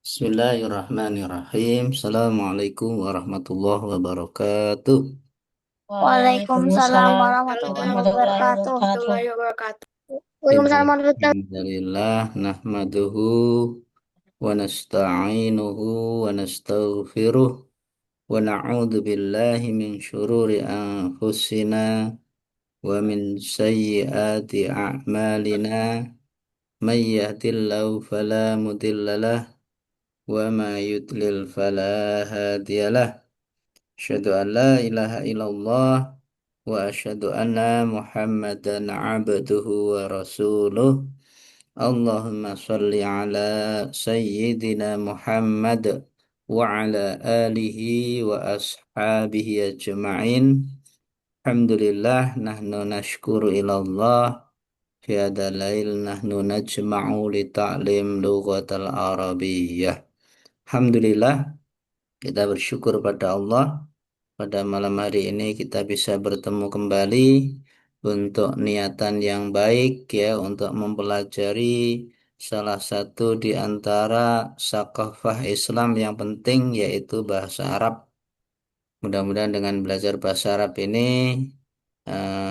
Bismillahirrahmanirrahim. Assalamualaikum warahmatullahi wabarakatuh. Waalaikumsalam Waalaikumsalam warahmatullahi warahmatullahi wabarakatuh. wabarakatuh. Waalaikumsalam warahmatullahi Alhamdulillah nahmaduhu wa nasta'inuhu wa nastaghfiruh wa na'udzu billahi min syururi anfusina wa min sayyiati a'malina may yahdihillahu fala mudhillalah wa ma yudlil fala hadiyalah. Asyhadu an la ilaha illallah wa asyhadu anna Muhammadan abduhu wa rasuluh. Allahumma salli ala sayyidina Muhammad wa ala alihi wa ashabihi ajma'in. Alhamdulillah nahnu nashkuru ilallah fi hadha lail nahnu najma'u li ta'lim lughatal arabiyyah. Alhamdulillah kita bersyukur pada Allah pada malam hari ini kita bisa bertemu kembali untuk niatan yang baik ya untuk mempelajari salah satu di antara sakafah Islam yang penting yaitu bahasa Arab. Mudah-mudahan dengan belajar bahasa Arab ini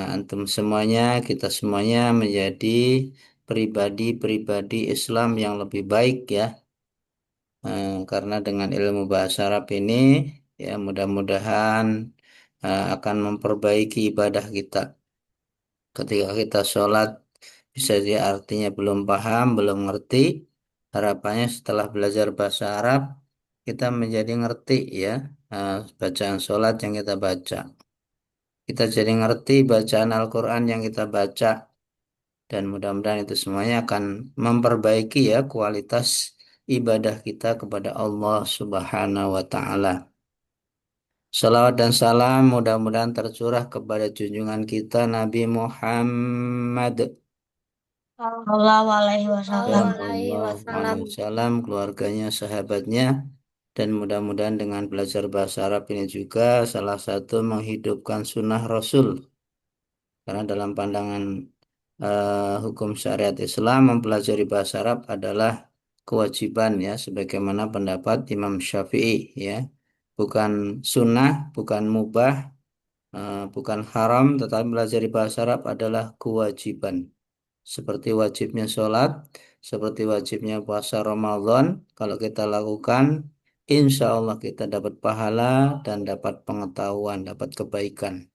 antum semuanya kita semuanya menjadi pribadi-pribadi Islam yang lebih baik ya. Karena dengan ilmu bahasa Arab ini ya mudah-mudahan akan memperbaiki ibadah kita. Ketika kita sholat bisa dia artinya belum paham, belum ngerti. Harapannya setelah belajar bahasa Arab kita menjadi ngerti ya bacaan sholat yang kita baca. Kita jadi ngerti bacaan Al-Quran yang kita baca dan mudah-mudahan itu semuanya akan memperbaiki ya kualitas ibadah kita kepada Allah Subhanahu wa taala. Salawat dan salam mudah-mudahan tercurah kepada junjungan kita Nabi Muhammad Sallallahu alaihi wasallam. Sallallahu Alaihi Wasallam, keluarganya, sahabatnya, dan mudah-mudahan dengan belajar bahasa Arab ini juga salah satu menghidupkan sunnah Rasul. Karena dalam pandangan hukum syariat Islam mempelajari bahasa Arab adalah kewajiban ya, sebagaimana pendapat Imam Syafi'i ya. Bukan sunnah, bukan mubah, bukan haram, tetapi belajar bahasa Arab adalah kewajiban. Seperti wajibnya sholat, seperti wajibnya puasa Ramadan, kalau kita lakukan, insya Allah kita dapat pahala dan dapat pengetahuan, dapat kebaikan.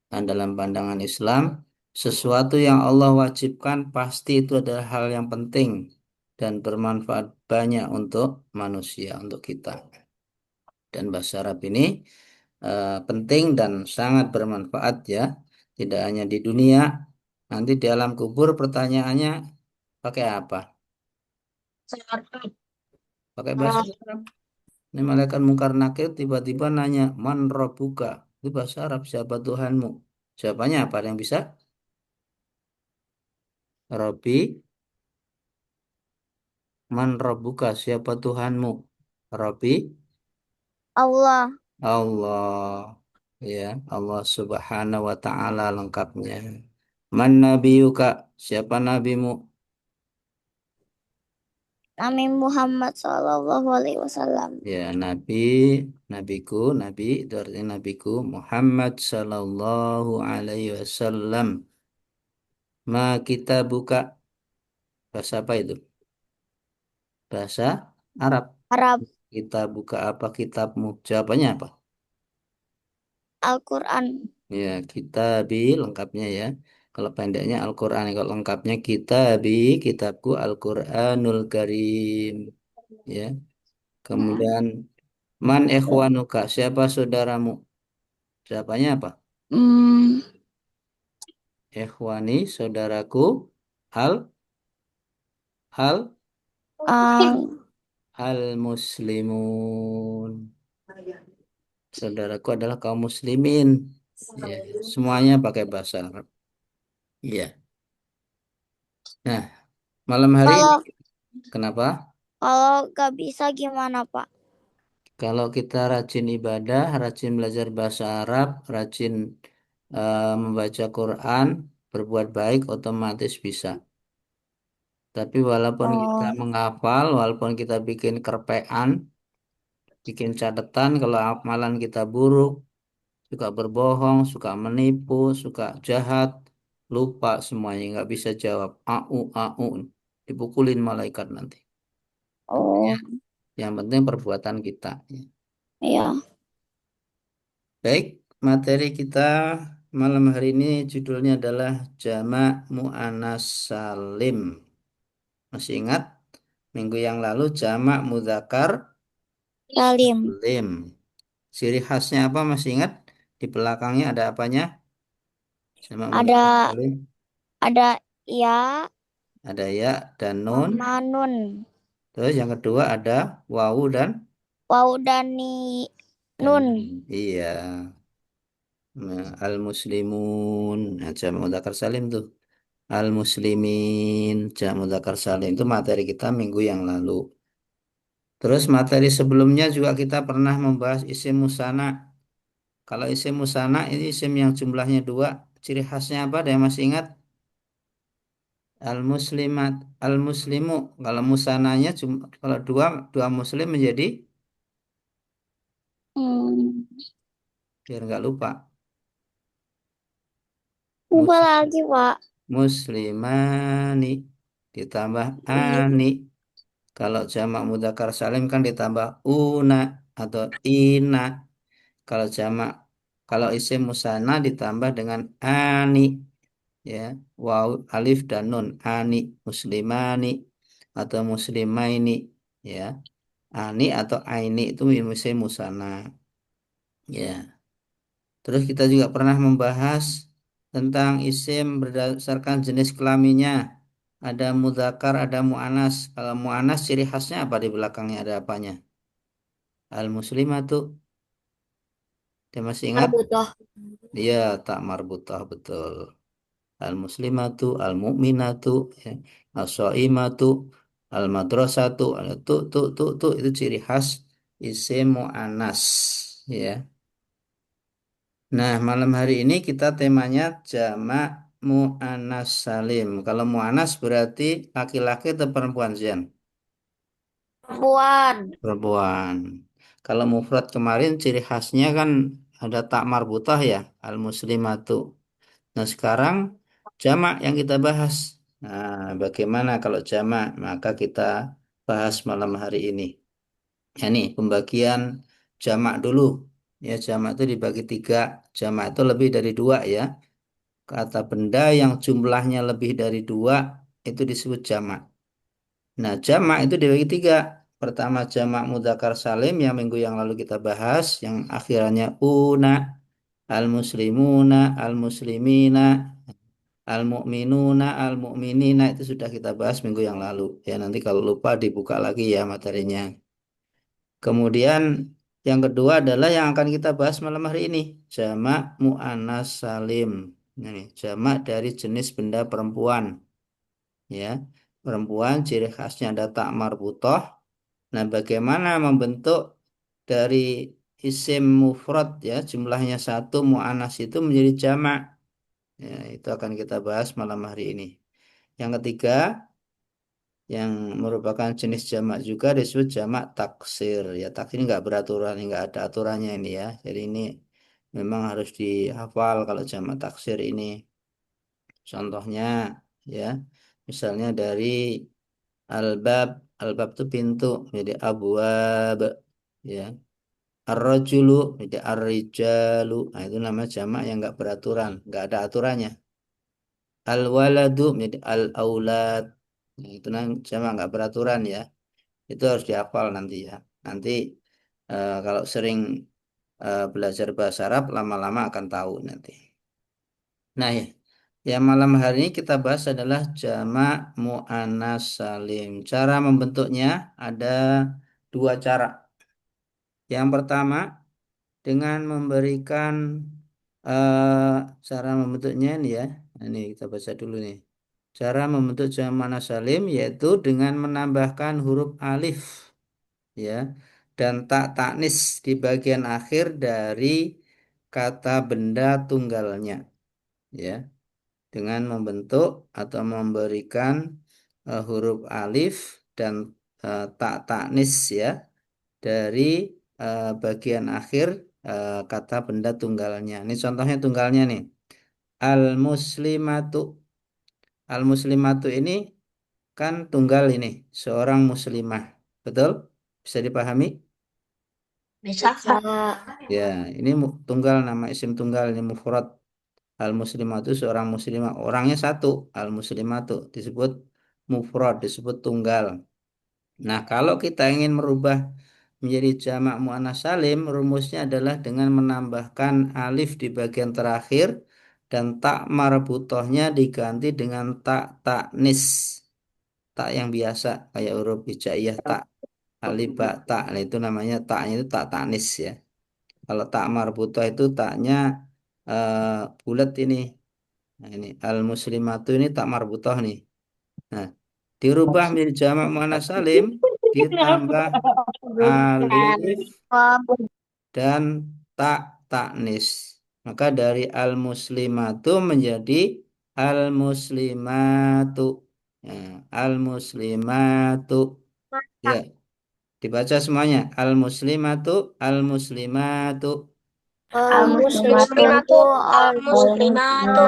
Dan dalam pandangan Islam, sesuatu yang Allah wajibkan pasti itu adalah hal yang penting dan bermanfaat banyak untuk manusia, untuk kita. Dan bahasa Arab ini penting dan sangat bermanfaat ya. Tidak hanya di dunia, nanti di alam kubur pertanyaannya pakai apa? Pakai bahasa Arab. Ini malaikat mungkar nakir tiba-tiba nanya, Man Rabbuka? Itu bahasa Arab, siapa Tuhanmu? Jawabannya apa? Ada yang bisa? Rabbi, Man Rabbuka? Siapa Tuhanmu? Rabbi, Allah. Allah. Ya, Allah Subhanahu wa taala lengkapnya. Man nabiyuka? Siapa nabimu? Nabi Muhammad Sallallahu Alaihi Wasallam. Ya, nabi, nabiku, nabi itu artinya nabiku Muhammad sallallahu alaihi wasallam. Ma kita buka bahasa apa itu? Bahasa Arab. Arab. Kita buka apa kitabmu? Jawabannya apa? Al-Quran. Ya, kitabi lengkapnya ya. Kalau pendeknya Al-Quran, kalau lengkapnya kitabi, kitabku Al-Quranul Karim. Ya. Kemudian man ikhwanuka? Siapa saudaramu? Jawabannya apa? Hmm, Ikhwani, saudaraku, hal, hal, al, hal muslimun. Saudaraku adalah kaum muslimin. Ya, semuanya pakai bahasa Arab. Iya. Nah, malam hari ini kalau kenapa? kalau gak bisa gimana Pak? Kalau kita rajin ibadah, rajin belajar bahasa Arab, rajin membaca Quran, berbuat baik, otomatis bisa. Tapi walaupun kita Oh, menghafal, walaupun kita bikin kerpean, bikin catatan, kalau amalan kita buruk, suka berbohong, suka menipu, suka jahat, lupa semuanya, nggak bisa jawab. Au, dipukulin malaikat nanti. Ya. oh, Yang penting perbuatan kita. iya. Baik, materi kita malam hari ini judulnya adalah Jamak Mu'annas Salim. Masih ingat? Minggu yang lalu Jamak Mudzakkar Salim. Salim. Ciri khasnya apa masih ingat? Di belakangnya ada apanya? Jamak Mudzakkar Ada Salim. ada ya Ada ya dan nun. sama nun. Terus yang kedua ada wawu dan Wau dan ni nun. Iya. Nah, al-muslimun. Nah, jamak mudzakkar salim tuh. Al-muslimin, jamak mudzakkar salim itu materi kita minggu yang lalu. Terus materi sebelumnya juga kita pernah membahas isim musana. Kalau isim musana ini isim yang jumlahnya dua, ciri khasnya apa? Ada yang masih ingat? Al-muslimat, al-muslimu. Kalau musananya kalau dua dua muslim menjadi Hmm. biar nggak lupa. Lupa Mus- lagi, Pak. muslimani ditambah ani. Kalau jamak mudzakkar salim kan ditambah una atau ina. Kalau jamak kalau isim musanna ditambah dengan ani, ya, waw alif dan nun, ani muslimani atau muslimaini, ya. Ani atau aini itu isim musanna, ya. Terus kita juga pernah membahas tentang isim berdasarkan jenis kelaminnya. Ada mudzakkar, ada mu'anas. Kalau mu'anas ciri khasnya apa, di belakangnya ada apanya? Al-muslimatu. Dia masih ingat? Marbutoh. Dia tak marbutah, betul. Al-muslimatu, al-mu'minatu, ya. As-shaimatu, al-madrasatu, tu, itu ciri khas isim mu'anas, ya. Nah, malam hari ini kita temanya jamak mu'annas salim. Kalau mu'annas berarti laki-laki atau perempuan, Zian? Perempuan. Perempuan. Kalau mufrad kemarin ciri khasnya kan ada tak marbutah, ya, al-muslimatu. Nah, sekarang jamak yang kita bahas. Nah, bagaimana kalau jamak? Maka kita bahas malam hari ini. Ya, nih, pembagian jamak dulu. Ya, jamak itu dibagi tiga. Jamak itu lebih dari dua, ya. Kata benda yang jumlahnya lebih dari dua itu disebut jamak. Nah, jamak itu dibagi tiga. Pertama jamak mudzakkar salim yang minggu yang lalu kita bahas, yang akhirannya una, al-muslimuna, al-muslimina, al-mu'minuna, al-mu'minina itu sudah kita bahas minggu yang lalu. Ya, nanti kalau lupa dibuka lagi ya materinya. Kemudian yang kedua adalah yang akan kita bahas malam hari ini, jamak mu'annas salim. Ini jamak dari jenis benda perempuan, ya. Perempuan ciri khasnya ada tak marbutoh. Nah, bagaimana membentuk dari isim mufrad, ya, jumlahnya satu mu'annas itu menjadi jamak. Ya, itu akan kita bahas malam hari ini. Yang ketiga, yang merupakan jenis jamak juga disebut jamak taksir. Ya, taksir nggak beraturan, nggak ada aturannya ini, ya. Jadi ini memang harus dihafal kalau jamak taksir ini. Contohnya, ya, misalnya dari albab, albab itu pintu, jadi abwab, ya. Ar-rajulu, jadi ar-rijalu. Nah, itu nama jamak yang nggak beraturan, nggak ada aturannya. Al-waladu, jadi al-aulad. Nah, itu jamak nggak beraturan, ya. Itu harus dihafal nanti, ya. Nanti kalau sering belajar bahasa Arab, lama-lama akan tahu nanti. Nah, ya, yang malam hari ini kita bahas adalah jamak mu'annas salim. Cara membentuknya ada dua cara. Yang pertama, dengan memberikan cara membentuknya ini, ya. Nah, ini kita baca dulu nih. Cara membentuk jamak mu'annas salim yaitu dengan menambahkan huruf alif, ya, dan tak taknis di bagian akhir dari kata benda tunggalnya, ya, dengan membentuk atau memberikan huruf alif dan tak taknis ya dari bagian akhir kata benda tunggalnya. Ini contohnya tunggalnya nih. Al-muslimatu. Al-muslimatu ini kan tunggal ini, seorang muslimah. Betul? Bisa dipahami? Bisa, Kak. Ya, ini tunggal, nama isim tunggal ini mufrad. Al-muslimatu seorang muslimah. Orangnya satu, al-muslimatu disebut mufrad, disebut tunggal. Nah, kalau kita ingin merubah menjadi jamak muannats salim, rumusnya adalah dengan menambahkan alif di bagian terakhir dan tak marbutohnya diganti dengan tak taknis. Tak yang biasa kayak huruf hijaiyah tak, alif ba tak. Nah, itu namanya taknya itu tak taknis ya. Kalau tak marbutoh itu taknya eh, bulat ini. Nah, ini al muslimatu ini tak marbutoh nih. Nah, dirubah menjadi jamak muannats salim ditambah alif dan tak taknis. Maka dari al muslimatu menjadi al muslimatu. Ya, al muslimatu. Ya, dibaca semuanya. Al muslimatu, al muslimatu, Al-muslimatu, al-muslimatu,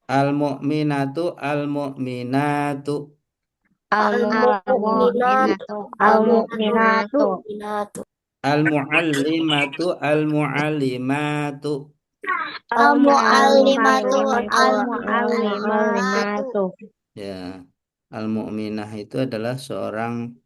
al mu'minatu, al mu'minatu, al-mu'minatu, al-mu'minatu, al muallimatu, al muallimatu. al-mu'allimatu, al-mu'allimatu. Ya, al-mu'minah itu adalah seorang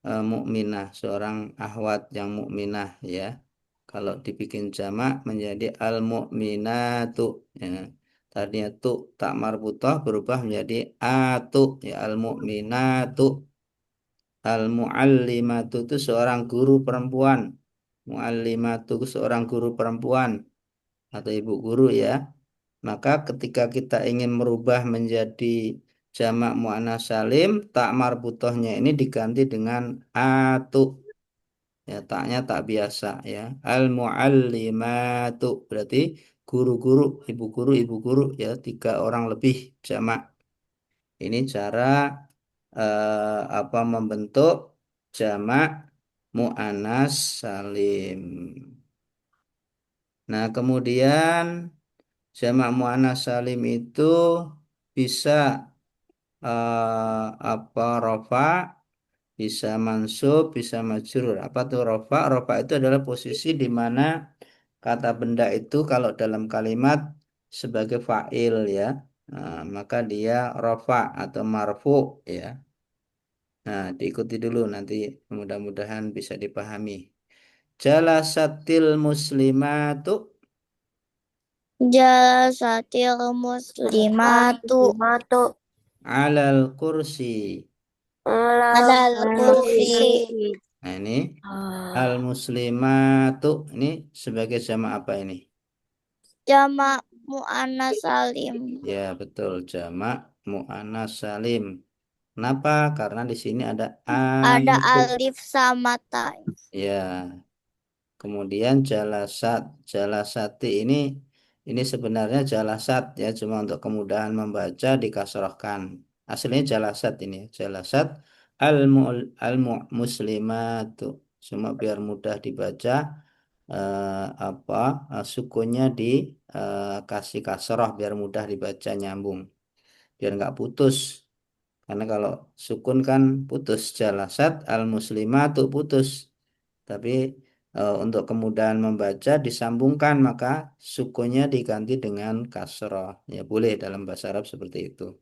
mukminah, seorang ahwat yang mukminah ya. Kalau dibikin jamak menjadi al-mu'minatu ya. Tadinya tu tak marbutah berubah menjadi atu ya, al-mu'minatu. Al-muallimatu itu seorang guru perempuan. Muallimatu itu seorang guru perempuan atau ibu guru ya. Maka ketika kita ingin merubah menjadi jamak muannats salim, tak marbutohnya ini diganti dengan atu. Ya, taknya tak biasa ya. Al muallimatu berarti guru-guru, ibu guru ya, tiga orang lebih jamak. Ini cara apa membentuk jamak muannats salim. Nah, kemudian jamak muannats salim itu bisa apa rofa, bisa mansub, bisa majrur. Apa tuh rofa? Rofa itu adalah posisi di mana kata benda itu kalau dalam kalimat sebagai fa'il ya. Nah, maka dia rofa atau marfu ya. Nah, diikuti dulu nanti mudah-mudahan bisa dipahami. Jalasatil muslimatu Jalasatil muslimatu alal kursi. alal kursi. Nah, ini al muslimatu ini sebagai jamak apa ini? Jamak muannats salim. Ya, betul, jamak muannats salim. Kenapa? Karena di sini ada Ada alif. alif sama ta. Ya, kemudian jalasat, jalasati ini sebenarnya jalasat ya, cuma untuk kemudahan membaca dikasrohkan. Aslinya jalasat ini, ya, jalasat muslimatu. Cuma biar mudah dibaca apa sukunnya dikasih kasroh biar mudah dibaca nyambung, biar nggak putus. Karena kalau sukun kan putus, jalasat al muslimatu putus. Tapi untuk kemudahan membaca disambungkan maka sukunnya diganti dengan kasroh. Ya boleh dalam bahasa Arab seperti itu.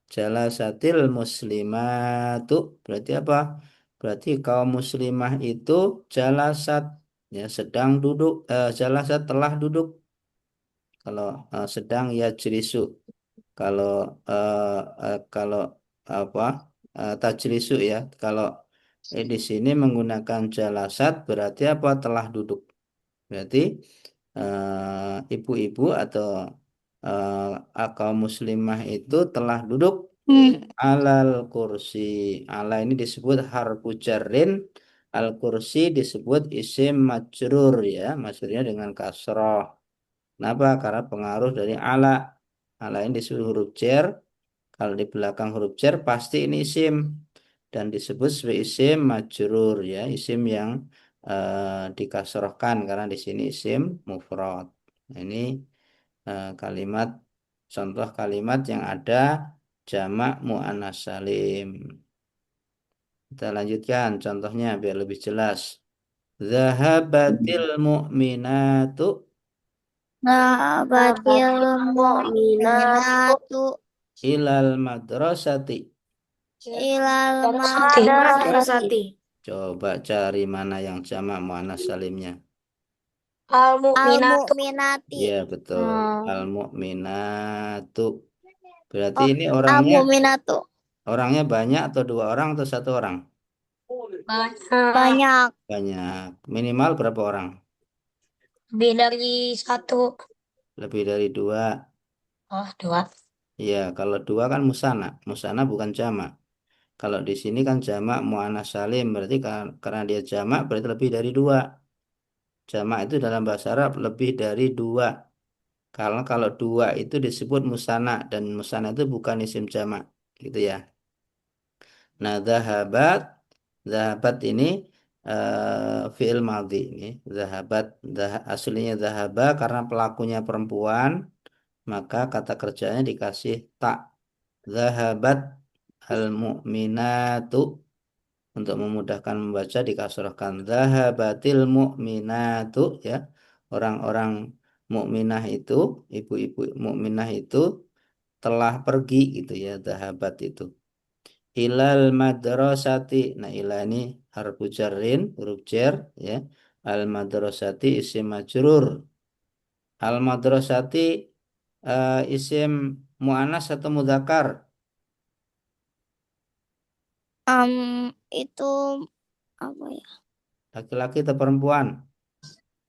Jalasatil muslimatu berarti apa? Berarti kaum muslimah itu jalasat ya sedang duduk, jalasat telah duduk. Kalau sedang ya jelisu. Kalau kalau apa tajlisu ya. Kalau di sini menggunakan jalasat berarti apa? Telah duduk. Berarti ibu-ibu atau kaum muslimah itu telah duduk alal kursi. Ala ini disebut harfu jarrin, al kursi disebut isim majrur ya, majrurnya dengan kasroh. Kenapa? Karena pengaruh dari ala. Ala ini disebut huruf jar Kalau di belakang huruf jar pasti ini isim dan disebut sebagai isim majrur ya, isim yang dikasrohkan karena di sini isim mufrad. Nah, ini kalimat contoh kalimat yang ada jamak muannas salim. Kita lanjutkan contohnya biar lebih jelas. Zahabatil mu'minatu Sahabatil Mu'minatu mu'minatu ilal madrasati. ilal Madrasati. madrasati. Coba cari mana yang jamak muannas salimnya. Al Al-Mu'minatu. mu'minati. Iya betul. Hmm. Al mu'minatu. Berarti Oh, ini al orangnya mu'minatu. orangnya banyak atau dua orang atau satu orang? Banyak. Banyak. Banyak. Minimal berapa orang? Lebih dari satu. Lebih dari dua. Oh, dua. Iya, kalau dua kan musana. Musana bukan jamak. Kalau di sini kan jamak muannas salim, berarti karena dia jamak berarti lebih dari dua. Jamak itu dalam bahasa Arab lebih dari dua. Karena kalau dua itu disebut musana dan musana itu bukan isim jamak, gitu ya. Nah, zahabat ini fi'il madhi ini. Zahabat, aslinya zahaba karena pelakunya perempuan, maka kata kerjanya dikasih tak. Zahabat al-mu'minatu. Untuk memudahkan membaca dikasrahkan zahabatil mu'minatu ya. Orang-orang mukminah itu, ibu-ibu mukminah itu telah pergi gitu ya, zahabat itu. Ilal madrasati. Nah, ila ini harfu jarrin, huruf jar ya. Al madrasati isim majrur. Al madrasati isim muannas atau mudzakkar? Itu apa ya? Laki-laki atau perempuan?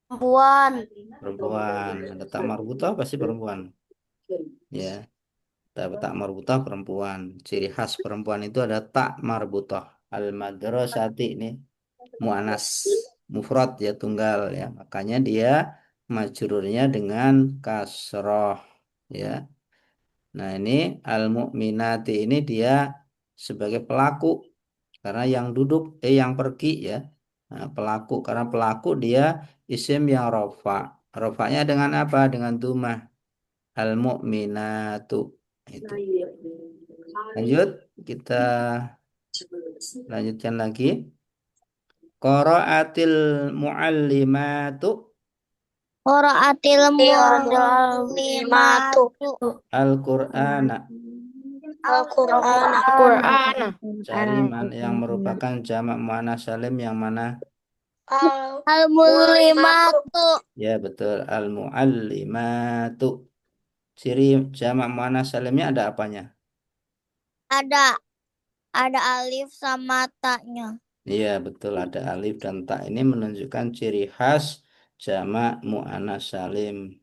Perempuan. Perempuan. Ada tak marbutah pasti perempuan. Ya, tak marbutah perempuan. Ciri khas perempuan itu ada tak marbutah. Al madrasati ini muannas mufrad ya tunggal ya. Makanya dia majrurnya dengan kasroh ya. Nah, ini al mu'minati ini dia sebagai pelaku karena yang duduk yang pergi ya. Nah, pelaku karena pelaku dia isim yang rofa. Rofanya dengan apa? Dengan dumah. Al mu'minatu itu. Lanjut, kita lanjutkan lagi. Qara'atil muallimatu Qiraatil Al-Mu'limatu. muslimatu. Al-Qur'ana. Al-Qur'an. Al-Qur'an. Cari yang merupakan jamak muannas salim yang mana? Al-Mu'limatu. Al-muslimatu. Ya, betul. Al-muallimatu. Ciri jamak muannas salimnya ada apanya? Ada ada alif sama taknya. Iya, betul. Ada alif dan ta. Ini menunjukkan ciri khas jamak muannas salim.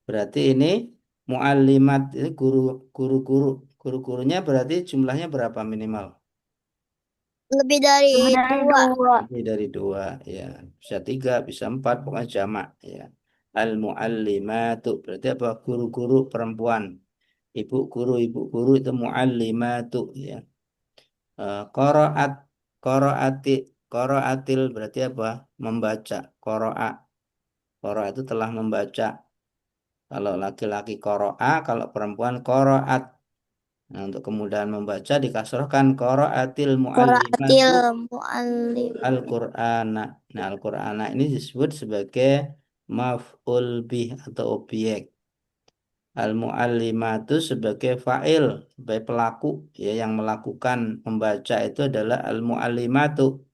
Berarti ini muallimat ini guru-guru. Guru-gurunya berarti jumlahnya berapa minimal? Lebih dari Lebih dari dua. dua. Lebih dari dua, ya. Bisa tiga, bisa empat, pokoknya jamak, ya. Al-muallimatu berarti apa? Guru-guru perempuan. Ibu guru itu muallimatu, ya. Qaraat, qaraati, qaraatil berarti apa? Membaca. Qara'a itu telah membaca. Kalau laki-laki qara'a, kalau perempuan qaraat. Nah, untuk kemudahan membaca dikasrohkan qaraatil Qiraatil muallimatu muallim. Al-Qur'ana. Nah, Al-Qur'ana ini disebut sebagai maf'ul bih atau objek. Al-muallimatu sebagai fa'il, sebagai pelaku ya yang melakukan membaca itu adalah al-muallimatu.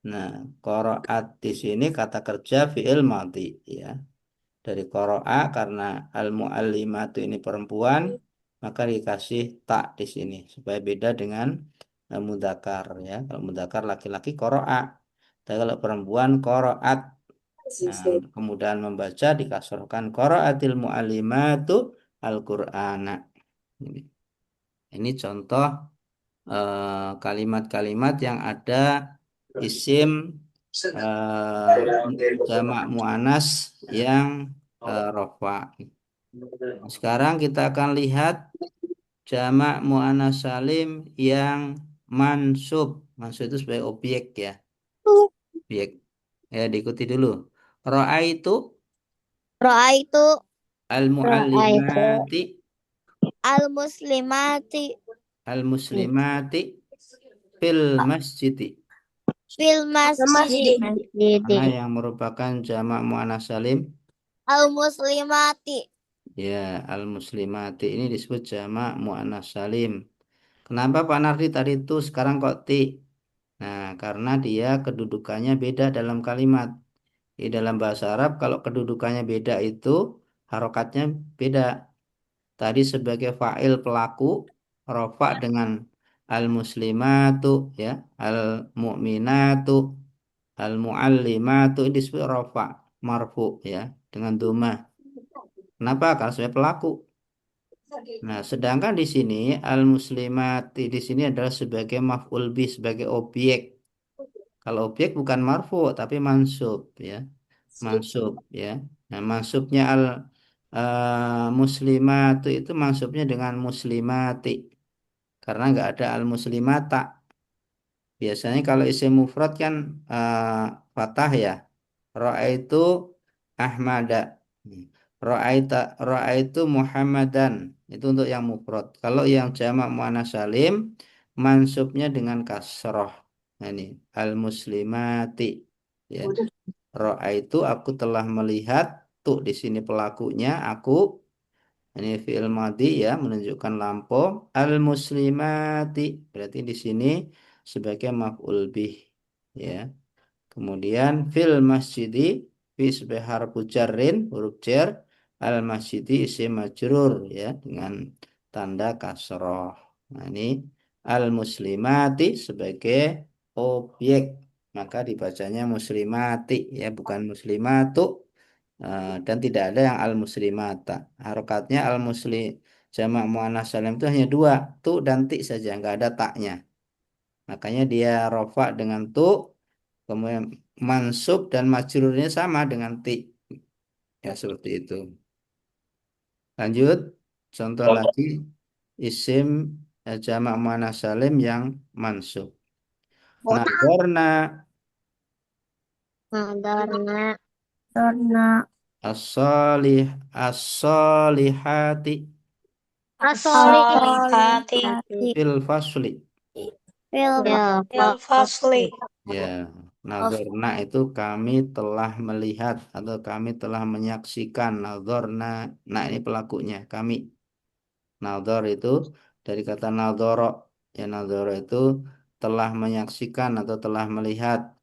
Nah, qaraat di sini kata kerja fi'il madhi ya. Dari qara'a karena al-muallimatu ini perempuan, maka dikasih tak di sini supaya beda dengan mudzakkar ya. Kalau mudzakkar laki-laki qara'a. Tapi kalau perempuan qaraat. Nah, untuk kemudahan membaca dikasrahkan qara'atil muallimatu al-Qur'ana. Ini, ini contoh kalimat-kalimat yang ada isim jamak muannas yang rofa. Sekarang kita akan lihat jamak muannas salim yang mansub. Mansub itu sebagai objek ya. Objek. Ya, diikuti dulu. Ro'a itu Roa itu Ra'aitu al-muallimati al-muslimati al-muslimati fil masjidi. fil masjid. masjid. Mana yang merupakan jamak muannas salim? Al-muslimati. Ya, al-muslimati ini disebut jamak muannas salim. Kenapa Pak Nardi tadi itu sekarang kok ti? Nah, karena dia kedudukannya beda dalam kalimat. Di dalam bahasa Arab kalau kedudukannya beda itu harokatnya beda. Tadi sebagai fa'il pelaku rofa dengan al-muslimatu ya, al-mu'minatu, al-muallimatu ini disebut rofa marfu ya dengan domah. Kenapa? Karena sebagai pelaku. Nah, sedangkan di sini al-muslimati di sini adalah sebagai maf'ul bih, sebagai objek. Kalau objek bukan marfu tapi mansub ya. Mansub ya. Nah, mansubnya al muslimatu itu mansubnya dengan muslimati karena nggak ada al muslimata. Biasanya kalau isim mufrad kan fathah ya. Ra'aitu Ahmada. Ra'aita ra'aitu Muhammadan. Itu untuk yang mufrad. Kalau yang jamak muannats salim mansubnya dengan kasroh. Nah, ini al muslimati ya. Ra'aitu aku telah melihat tuh di sini pelakunya aku ini fi'il madhi ya menunjukkan lampau al muslimati berarti di sini sebagai maf'ul bih ya. Kemudian fil masjidi fi sebagai harfu jarrin huruf jar al masjidi isim majrur ya dengan tanda kasroh. Nah, ini al muslimati sebagai objek maka dibacanya muslimati ya bukan muslimatu. Dan tidak ada yang al muslimata. Harokatnya al muslim jamak muannats salim itu hanya dua tu dan ti saja nggak ada taknya. Makanya dia rofa dengan tu, kemudian mansub dan majrurnya sama dengan ti. Ya seperti itu. Lanjut, contoh lagi isim jamak muannats salim yang mansub. Nadorna Nadarna. Nadarna. as-salih as-salihati As-solihati As-solihati. fil fasli. Fil fil fasli. Ya, nazarna itu kami telah melihat atau kami telah menyaksikan. Nazarna, nah ini pelakunya kami. Nazar itu dari kata nazoro. Ya, nazoro itu telah menyaksikan atau telah melihat.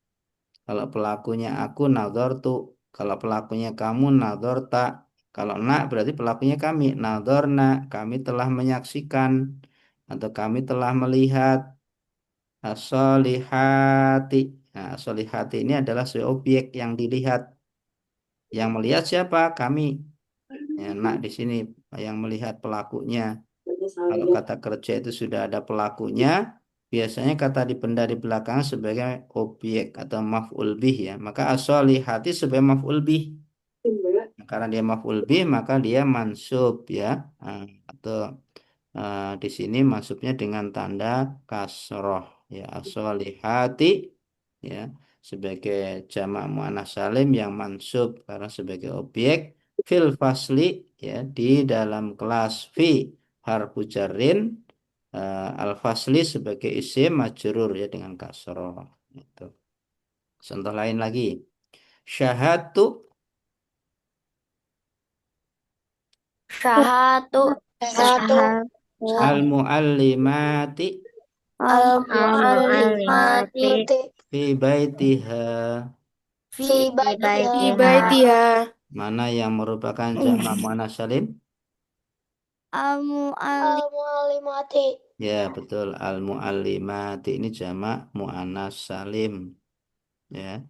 Kalau pelakunya aku nazar tuh. Kalau pelakunya kamu nazar tak. Kalau nak berarti pelakunya kami. Nazarna, kami telah menyaksikan atau kami telah melihat. As-solihati. Nah, as-solihati ini adalah objek yang dilihat. Yang melihat siapa? Kami. Ya, nak di sini yang melihat pelakunya. Kalau kata kerja itu sudah ada pelakunya, biasanya kata dipenda di belakang sebagai objek atau maf'ul bih ya. Maka as-solihati sebagai maf'ul bih. Nah, karena dia maf'ul bih, maka dia mansub ya. Nah, atau di sini masuknya dengan tanda kasroh ya as-solihati ya sebagai jamak muannats salim yang mansub karena sebagai objek fil fasli ya di dalam kelas fi harfu jarrin al fasli sebagai isim majrur ya dengan kasroh itu. Contoh lain lagi syahatu Syahatu. Syahatu. al muallimati Al-mu'allimati. Al-mu'allimati fi baitiha. fi Fi baitiha. baitiha. Mana yang merupakan jamak muannats salim? Al-mu'allim. Al-mu'allimati. Ya, betul. Al-muallimati ini jamak muannats salim. Ya.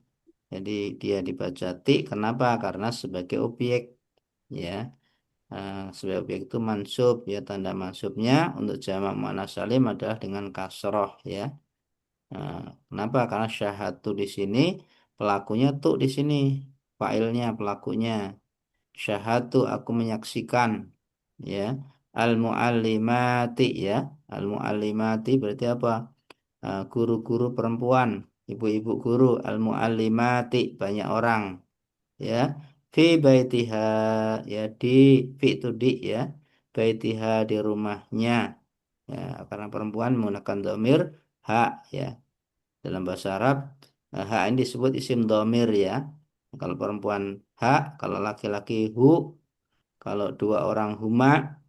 Jadi dia dibaca ti. Kenapa? Karena sebagai objek. Ya. Sebagai objek itu mansub. Ya, tanda mansubnya untuk jamak muannats salim adalah dengan kasroh. Ya. Nah, kenapa? Karena syahatu di sini pelakunya tuh di sini. Failnya pelakunya. Syahatu aku menyaksikan ya Al-muallimati ya. Al-muallimati berarti apa? Guru-guru perempuan, ibu-ibu guru. Al-muallimati banyak orang ya. Fi baitiha ya, di fi itu di ya. Baitiha di rumahnya. Ya, karena perempuan menggunakan domir hak ya. Dalam bahasa Arab, hak ini disebut isim domir ya. Kalau perempuan hak, kalau laki-laki hu, kalau dua orang huma,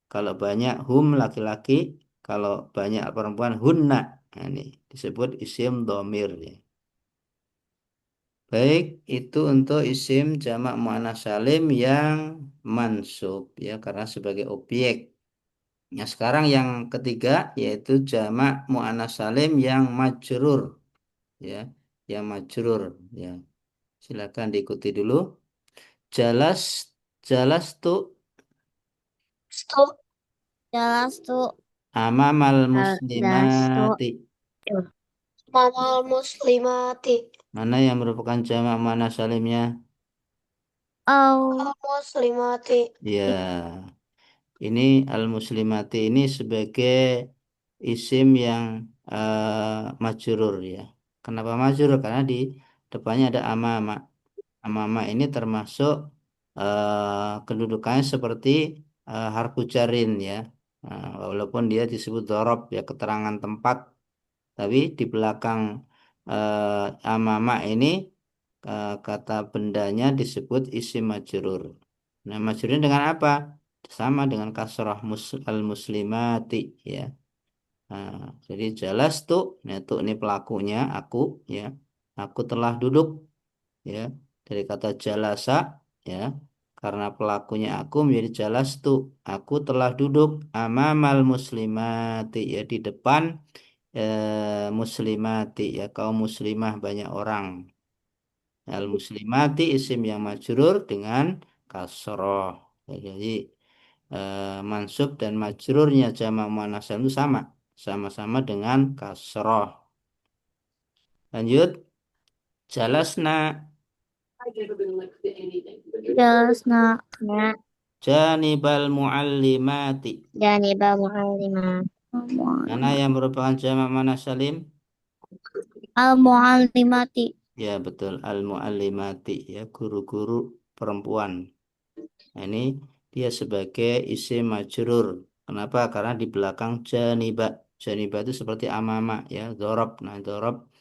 kalau banyak hum laki-laki, kalau banyak perempuan hunna. Nah, ini disebut isim domir ya. Baik, itu untuk isim jamak muannats salim yang mansub ya, karena sebagai objek. Nah, sekarang yang ketiga yaitu jamak muannats salim yang majrur ya, yang majrur ya. Silakan diikuti dulu. Jalas, jalas tuh Stu. Jelas tuh. amamal Dastu. muslimati. Mamal muslimati. Mana yang merupakan jamak muannats salimnya? Au. Al muslimati. Ya, ini al-muslimati ini sebagai isim yang majrur ya. Kenapa majrur? Karena di depannya ada amama. Amama ini termasuk kedudukannya seperti harfu jarin ya. Walaupun dia disebut dorob ya, keterangan tempat, tapi di belakang amama ini kata bendanya disebut isim majrur. Nah, majrurnya dengan apa? Sama dengan kasrah al-muslimati ya. Nah, jadi jelas tuh, nah tuh ini pelakunya aku ya. Aku telah duduk ya. Dari kata jalasa ya. Karena pelakunya aku menjadi jelas tuh. Aku telah duduk amamal muslimati ya, di depan muslimati ya, kaum muslimah banyak orang. Al muslimati isim yang majrur dengan kasroh. Ya, jadi mansub dan majrurnya jamak muannats salim itu sama, sama-sama dengan kasroh. Lanjut, jalasna Jelas nak. Ya. janibal muallimati. Janibal muallimah. Mana yang merupakan jamak muannats salim? Al muallimati. Ya betul, al muallimati ya, guru-guru perempuan. Nah, ini dia sebagai isim majrur. Kenapa? Karena di belakang janiba. Janiba itu seperti amama ya, dorob. Nah, dorob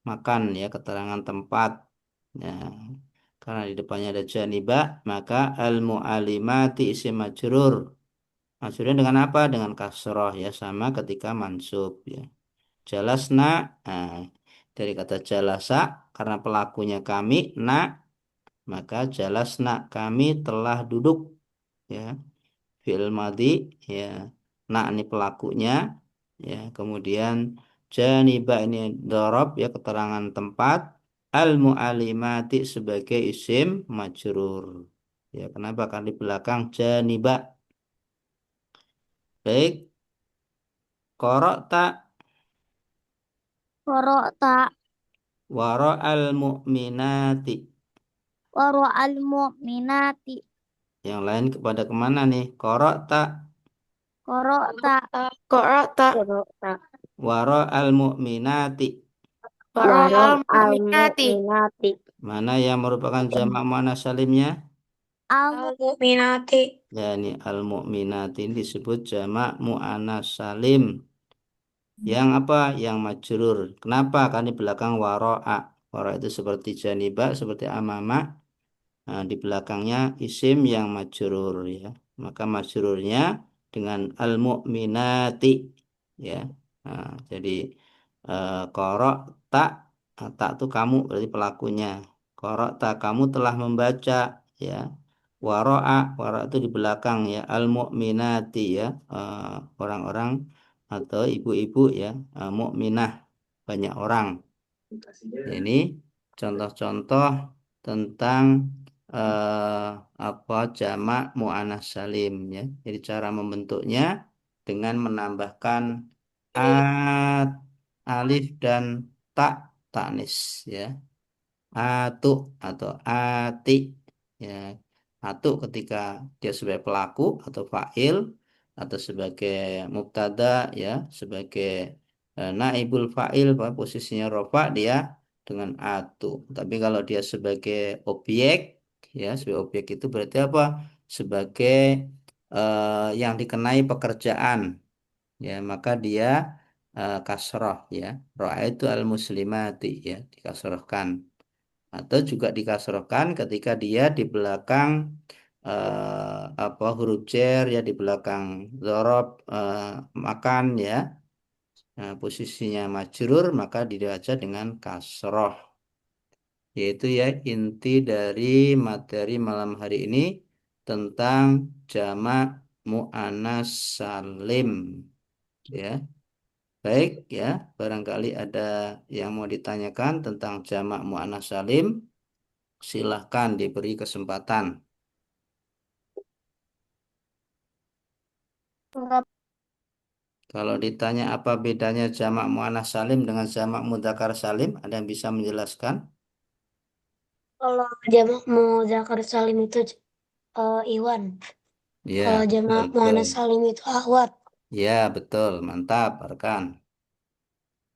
makan ya, keterangan tempat. Nah, karena di depannya ada janiba, maka al-mu'alimati isim majrur. Majrurnya dengan apa? Dengan kasroh ya, sama ketika mansub ya. Jalasna, nah, dari kata jalasa, karena pelakunya kami, maka jalasna kami telah duduk ya. Fi'il madhi ya, ini pelakunya ya, kemudian janiba ini dorob ya, keterangan tempat, al mu'alimati sebagai isim majrur ya. Kenapa? Karena di belakang janiba. Baik, korok tak Waro tak. waro al mu'minati. Waro al mu'minati. Yang lain kepada kemana nih? Korok tak Waro tak. Qara'ta. Waro tak. waro al mu'minati. Qara'al mu'minati. Mu'minati. Mana yang merupakan jamak muannats salimnya? Al Al mu'minati. Ya, ini al-mu'minat ini disebut jamak mu'annas salim. Yang apa? Yang majrur. Kenapa? Karena di belakang waro'a. Waro'a itu seperti janiba, seperti amama. Nah, di belakangnya isim yang majrur ya. Maka majrurnya dengan al-mu'minati ya. Nah, jadi korok tak, tak itu kamu berarti pelakunya. Korok tak, kamu telah membaca ya. Waro'a, waro'a itu di belakang ya. Al-mu'minati ya. Orang-orang atau ibu-ibu ya. Mukminah banyak orang. Ini contoh-contoh tentang eh, apa jamak muannats salim ya. Jadi cara membentuknya dengan menambahkan at, alif dan tak tanis ya. Atuk atau ati ya. Atuk ketika dia sebagai pelaku atau fa'il, atau sebagai mubtada ya, sebagai naibul fa'il, posisinya rofa dia dengan atu. Tapi kalau dia sebagai objek ya, sebagai objek itu berarti apa? Sebagai yang dikenai pekerjaan ya, maka dia kasroh ya. Ro'a itu al-muslimati ya, dikasrohkan. Atau juga dikasrohkan ketika dia di belakang apa huruf jar ya, di belakang zorob makan ya. Nah, posisinya majrur maka dibaca dengan kasroh. Yaitu ya inti dari materi malam hari ini tentang jamak muannas salim ya. Baik ya, barangkali ada yang mau ditanyakan tentang jamak muannas salim, silahkan diberi kesempatan. Enggak. Kalau ditanya apa bedanya jamak muannas salim dengan jamak mudzakkar salim, ada yang bisa menjelaskan? Kalau jamak muzakkar salim itu Iwan. Ya, Kalau betul, jamak betul. muannas salim itu Ahwat. Ya, betul. Mantap, rekan.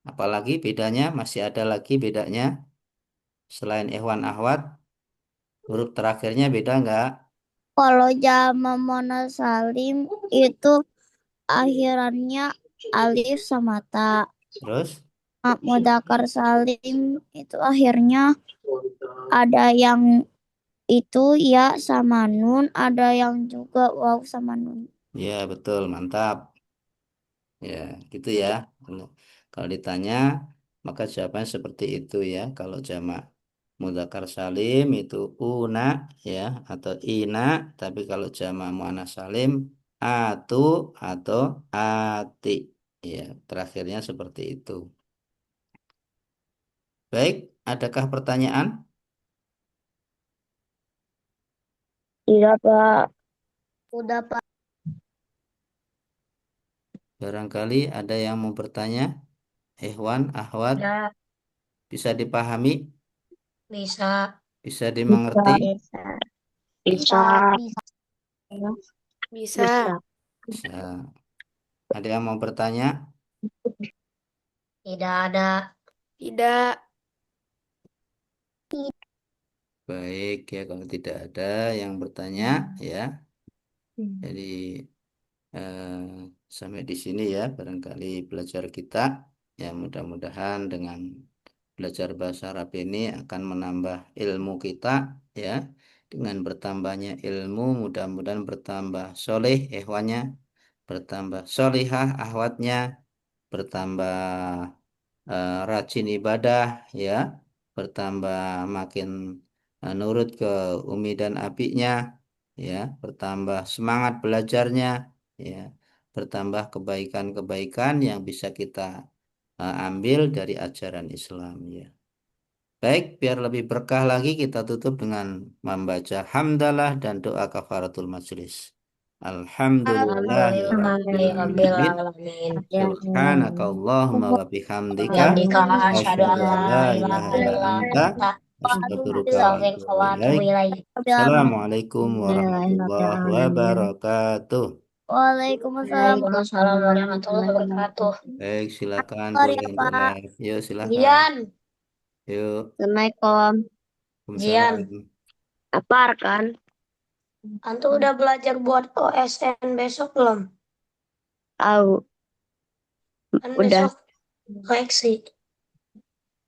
Apalagi bedanya? Masih ada lagi bedanya? Selain Ikhwan Ahwat, huruf terakhirnya beda nggak? Kalau jama monosalim itu akhirannya alif sama ta. Terus? Mudzakkar salim itu akhirnya ada yang itu ya sama nun, ada yang juga waw sama nun. Ya, betul. Mantap. Ya, gitu ya. Kalau ditanya, maka jawabannya seperti itu ya. Kalau jamak mudzakkar salim itu una ya atau ina, tapi kalau jamak muannats salim atu atau ati. Ya, terakhirnya seperti itu. Baik, adakah pertanyaan? Iya, Pak. Udah, Pak. Barangkali ada yang mau bertanya? Ikhwan, Ahwat, Ya, bisa dipahami? bisa. Bisa Bisa. dimengerti? Bisa. Bisa. Bisa. Bisa. Bisa. Ada yang mau bertanya? Tidak ada. Tidak. Baik ya, kalau tidak ada yang bertanya ya. Jadi eh, sampai di sini ya barangkali belajar kita. Ya mudah-mudahan dengan belajar bahasa Arab ini akan menambah ilmu kita ya. Dengan bertambahnya ilmu mudah-mudahan bertambah soleh ehwannya, bertambah solihah ahwatnya, bertambah rajin ibadah ya, bertambah makin nurut ke umi dan abinya ya, bertambah semangat belajarnya ya, bertambah kebaikan-kebaikan yang bisa kita ambil dari ajaran Islam ya. Baik, biar lebih berkah lagi kita tutup dengan membaca hamdalah dan doa kafaratul majelis. Alhamdulillahirabbil Alhamdulillahirrabbilalamin. alamin. Subhanakallahumma wa bihamdika Bihamdika asyhadu an asyhadu an la la ilaha ilaha illa illa anta anta astaghfiruka wa astaghfiruka atubu wa atubu ilaik. ilaik. Assalamualaikum warahmatullahi wabarakatuh. Waalaikumsalam. Waalaikumsalam warahmatullahi wabarakatuh. Baik, silakan Sorry boleh ya, untuk Pak. live. Yuk, silakan. Jian, Yuk, Assalamualaikum. Jian, Waalaikumsalam. Apa kan? antum udah belajar buat OSN besok belum? Tahu. Kan Udah. besok koreksi.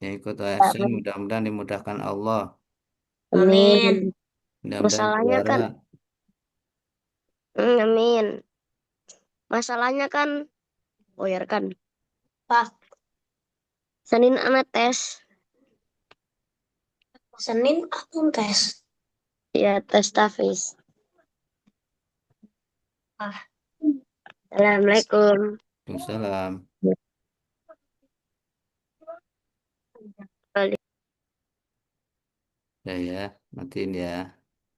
Ya, ikut ASN, mudah-mudahan dimudahkan Allah. Amin. Mudah-mudahan Masalahnya juara. kan, amin. Masalahnya kan, oh ya kan, Pak, Senin anak tes. Senin antum tes. Ya, tes tafis. Ah, Assalamualaikum. Waalaikumsalam. Ya, ya, matiin ya.